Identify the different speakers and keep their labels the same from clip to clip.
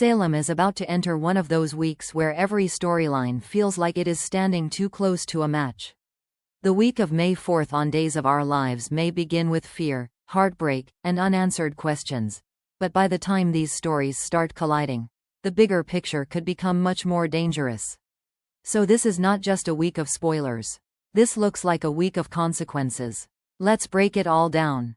Speaker 1: Salem is about to enter one of those weeks where every storyline feels like it is standing too close to a match. The week of May 4th on Days of Our Lives may begin with fear, heartbreak, and unanswered questions. But by the time these stories start colliding, the bigger picture could become much more dangerous. So this is not just a week of spoilers. This looks like a week of consequences. Let's break it all down.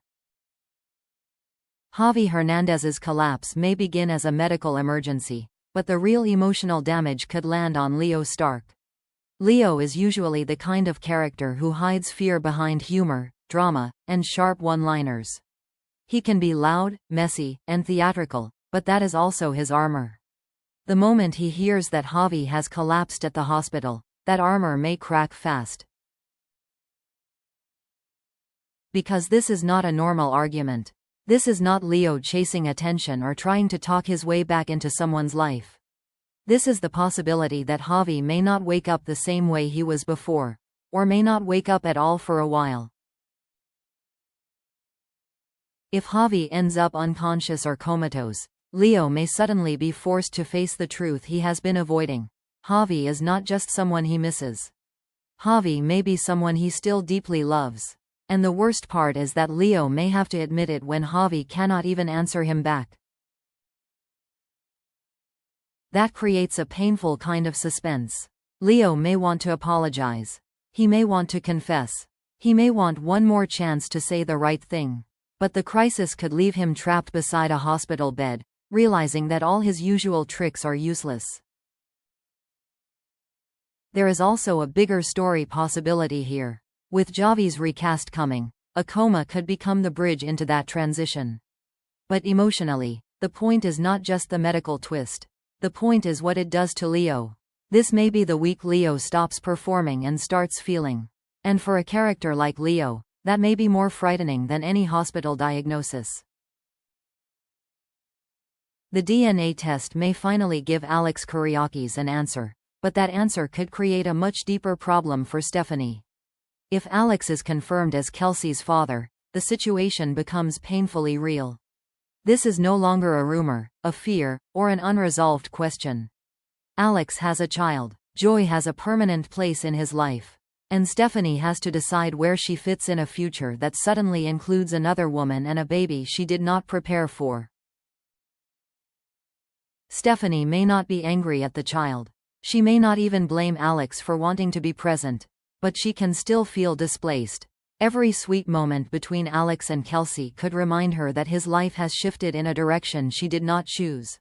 Speaker 1: Javi Hernandez's collapse may begin as a medical emergency, but the real emotional damage could land on Leo Stark. Leo is usually the kind of character who hides fear behind humor, drama, and sharp one-liners. He can be loud, messy, and theatrical, but that is also his armor. The moment he hears that Javi has collapsed at the hospital, that armor may crack fast. Because this is not a normal argument. This is not Leo chasing attention or trying to talk his way back into someone's life. This is the possibility that Javi may not wake up the same way he was before, or may not wake up at all for a while. If Javi ends up unconscious or comatose, Leo may suddenly be forced to face the truth he has been avoiding. Javi is not just someone he misses. Javi may be someone he still deeply loves. And the worst part is that Leo may have to admit it when Javi cannot even answer him back. That creates a painful kind of suspense. Leo may want to apologize. He may want to confess. He may want one more chance to say the right thing. But the crisis could leave him trapped beside a hospital bed, realizing that all his usual tricks are useless. There is also a bigger story possibility here. With Javi's recast coming, a coma could become the bridge into that transition. But emotionally, the point is not just the medical twist. The point is what it does to Leo. This may be the week Leo stops performing and starts feeling. And for a character like Leo, that may be more frightening than any hospital diagnosis. The DNA test may finally give Alex Kyriakis an answer, but that answer could create a much deeper problem for Stephanie. If Alex is confirmed as Kelsey's father, the situation becomes painfully real. This is no longer a rumor, a fear, or an unresolved question. Alex has a child. Joy has a permanent place in his life. And Stephanie has to decide where she fits in a future that suddenly includes another woman and a baby she did not prepare for. Stephanie may not be angry at the child. She may not even blame Alex for wanting to be present. But she can still feel displaced. Every sweet moment between Alex and Kelsey could remind her that his life has shifted in a direction she did not choose.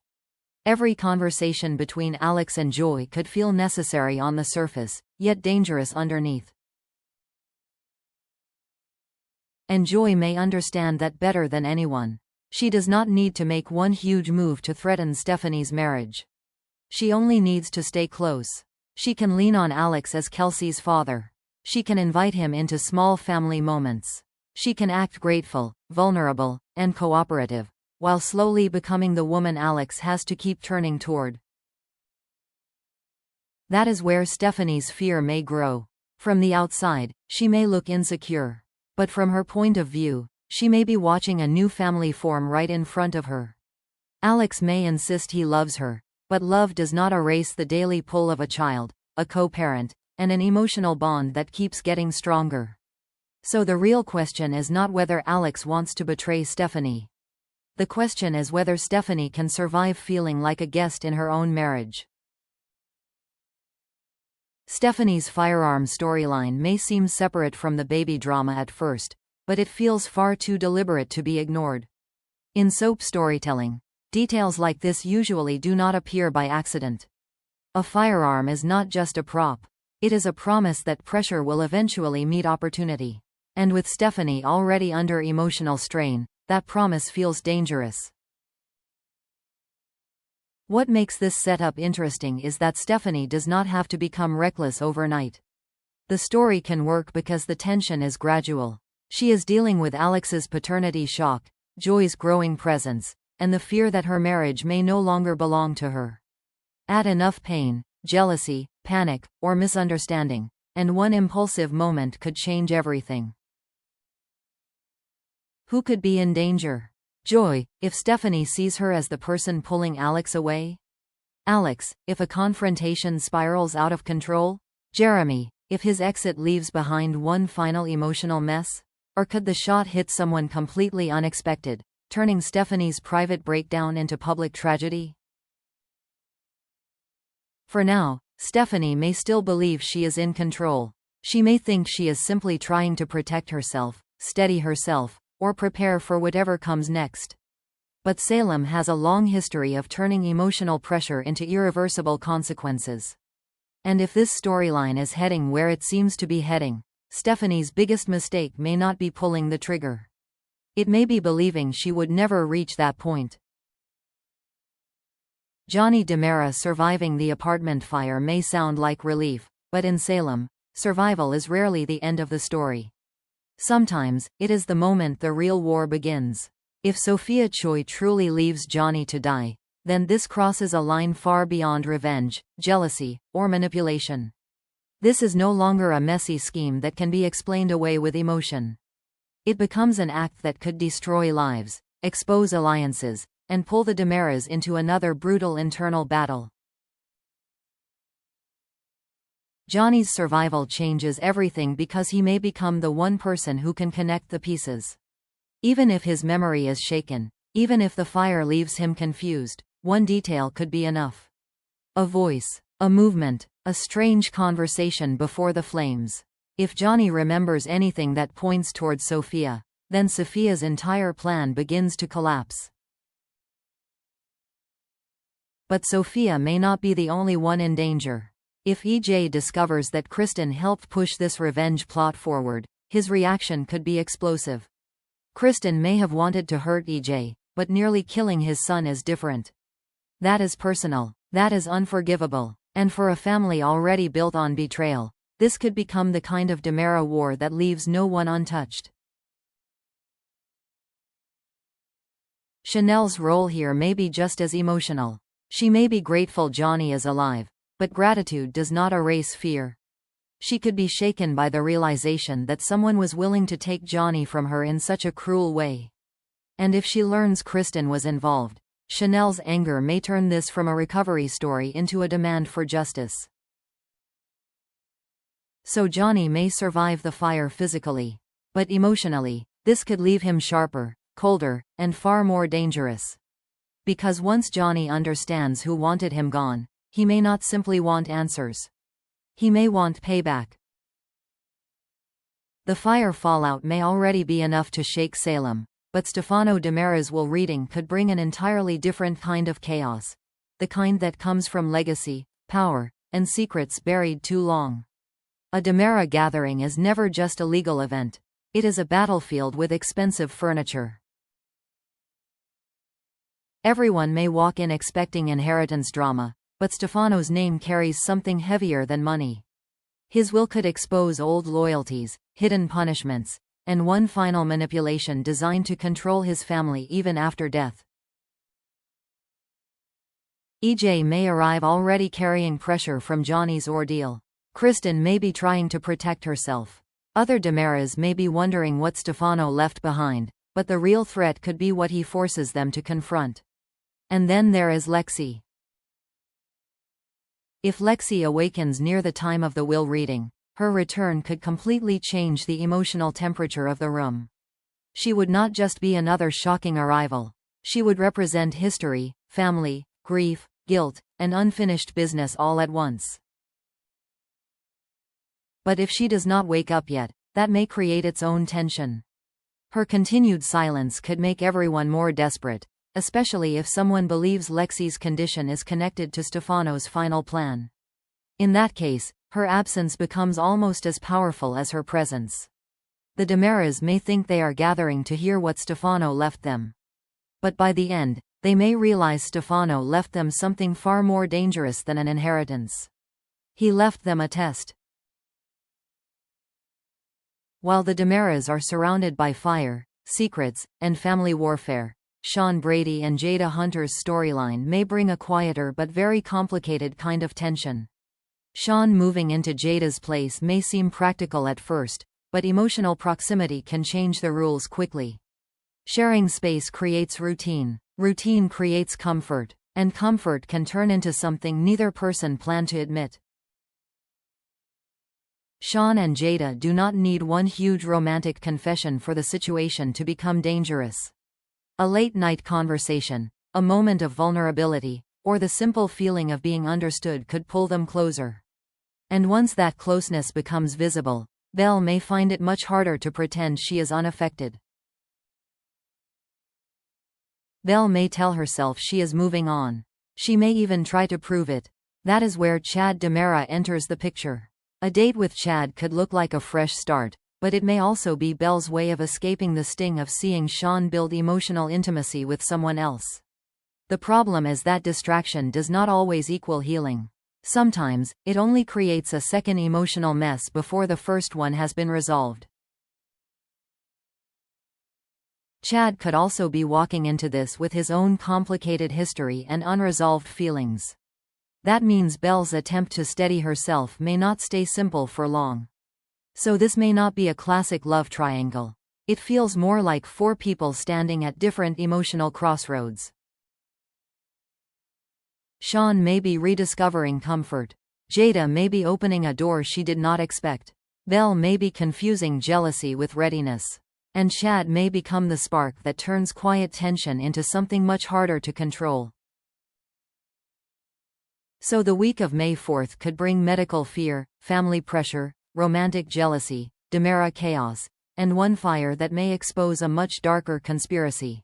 Speaker 1: Every conversation between Alex and Joy could feel necessary on the surface, yet dangerous underneath. And Joy may understand that better than anyone. She does not need to make one huge move to threaten Stephanie's marriage. She only needs to stay close. She can lean on Alex as Kelsey's father. She can invite him into small family moments. She can act grateful, vulnerable, and cooperative, while slowly becoming the woman Alex has to keep turning toward. That is where Stephanie's fear may grow. From the outside, she may look insecure. But from her point of view, she may be watching a new family form right in front of her. Alex may insist he loves her. But love does not erase the daily pull of a child, a co-parent, and an emotional bond that keeps getting stronger. So the real question is not whether Alex wants to betray Stephanie. The question is whether Stephanie can survive feeling like a guest in her own marriage. Stephanie's firearm storyline may seem separate from the baby drama at first, but it feels far too deliberate to be ignored. In soap storytelling, details like this usually do not appear by accident. A firearm is not just a prop. It is a promise that pressure will eventually meet opportunity. And with Stephanie already under emotional strain, that promise feels dangerous. What makes this setup interesting is that Stephanie does not have to become reckless overnight. The story can work because the tension is gradual. She is dealing with Alex's paternity shock, Joy's growing presence, and the fear that her marriage may no longer belong to her. Add enough pain, jealousy, panic, or misunderstanding, and one impulsive moment could change everything. Who could be in danger? Joy, if Stephanie sees her as the person pulling Alex away. Alex, if a confrontation spirals out of control. Jeremy, if his exit leaves behind one final emotional mess. Or could the shot hit someone completely unexpected, turning Stephanie's private breakdown into public tragedy? For now, Stephanie may still believe she is in control. She may think she is simply trying to protect herself, steady herself, or prepare for whatever comes next. But Salem has a long history of turning emotional pressure into irreversible consequences. And if this storyline is heading where it seems to be heading, Stephanie's biggest mistake may not be pulling the trigger. It may be believing she would never reach that point. Johnny DiMera surviving the apartment fire may sound like relief, but in Salem, survival is rarely the end of the story. Sometimes, it is the moment the real war begins. If Sophia Choi truly leaves Johnny to die, then this crosses a line far beyond revenge, jealousy, or manipulation. This is no longer a messy scheme that can be explained away with emotion. It becomes an act that could destroy lives, expose alliances, and pull the DiMeras into another brutal internal battle. Johnny's survival changes everything because he may become the one person who can connect the pieces. Even if his memory is shaken, even if the fire leaves him confused, one detail could be enough. A voice, a movement, a strange conversation before the flames. If Johnny remembers anything that points towards Sophia, then Sophia's entire plan begins to collapse. But Sophia may not be the only one in danger. If EJ discovers that Kristen helped push this revenge plot forward, his reaction could be explosive. Kristen may have wanted to hurt EJ, but nearly killing his son is different. That is personal, that is unforgivable, and for a family already built on betrayal, this could become the kind of DiMera war that leaves no one untouched. Chanel's role here may be just as emotional. She may be grateful Johnny is alive, but gratitude does not erase fear. She could be shaken by the realization that someone was willing to take Johnny from her in such a cruel way. And if she learns Kristen was involved, Chanel's anger may turn this from a recovery story into a demand for justice. So Johnny may survive the fire physically, but emotionally, this could leave him sharper, colder, and far more dangerous. Because once Johnny understands who wanted him gone, he may not simply want answers. He may want payback. The fire fallout may already be enough to shake Salem, but Stefano DiMera's will reading could bring an entirely different kind of chaos. The kind that comes from legacy, power, and secrets buried too long. A DiMera gathering is never just a legal event. It is a battlefield with expensive furniture. Everyone may walk in expecting inheritance drama, but Stefano's name carries something heavier than money. His will could expose old loyalties, hidden punishments, and one final manipulation designed to control his family even after death. EJ may arrive already carrying pressure from Johnny's ordeal. Kristen may be trying to protect herself. Other DiMeras may be wondering what Stefano left behind, but the real threat could be what he forces them to confront. And then there is Lexi. If Lexi awakens near the time of the will reading, her return could completely change the emotional temperature of the room. She would not just be another shocking arrival. She would represent history, family, grief, guilt, and unfinished business all at once. But if she does not wake up yet, that may create its own tension. Her continued silence could make everyone more desperate, especially if someone believes Lexi's condition is connected to Stefano's final plan. In that case, her absence becomes almost as powerful as her presence. The DiMeras may think they are gathering to hear what Stefano left them. But by the end, they may realize Stefano left them something far more dangerous than an inheritance. He left them a test. While the DiMeras are surrounded by fire, secrets, and family warfare, Sean Brady and Jada Hunter's storyline may bring a quieter but very complicated kind of tension. Sean moving into Jada's place may seem practical at first, but emotional proximity can change the rules quickly. Sharing space creates routine. Routine creates comfort. And comfort can turn into something neither person planned to admit. Sean and Jada do not need one huge romantic confession for the situation to become dangerous. A late-night conversation, a moment of vulnerability, or the simple feeling of being understood could pull them closer. And once that closeness becomes visible, Belle may find it much harder to pretend she is unaffected. Belle may tell herself she is moving on. She may even try to prove it. That is where Chad DiMera enters the picture. A date with Chad could look like a fresh start, but it may also be Belle's way of escaping the sting of seeing Sean build emotional intimacy with someone else. The problem is that distraction does not always equal healing. Sometimes, it only creates a second emotional mess before the first one has been resolved. Chad could also be walking into this with his own complicated history and unresolved feelings. That means Belle's attempt to steady herself may not stay simple for long. So this may not be a classic love triangle. It feels more like four people standing at different emotional crossroads. Sean may be rediscovering comfort. Jada may be opening a door she did not expect. Belle may be confusing jealousy with readiness. And Chad may become the spark that turns quiet tension into something much harder to control. So the week of May 4th could bring medical fear, family pressure, romantic jealousy, DiMera chaos, and one fire that may expose a much darker conspiracy.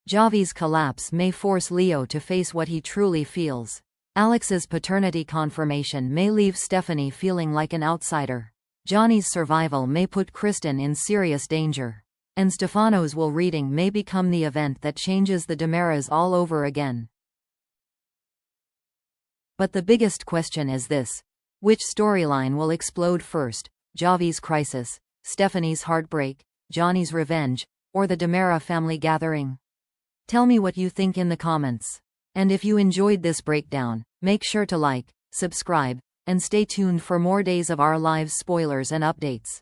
Speaker 1: Javi's collapse may force Leo to face what he truly feels. Alex's paternity confirmation may leave Stephanie feeling like an outsider. Johnny's survival may put Kristen in serious danger. And Stefano's will reading may become the event that changes the DiMeras all over again. But the biggest question is this: which storyline will explode first? Javi's crisis, Stephanie's heartbreak, Johnny's revenge, or the DiMera family gathering? Tell me what you think in the comments. And if you enjoyed this breakdown, make sure to like, subscribe, and stay tuned for more Days of Our Lives spoilers and updates.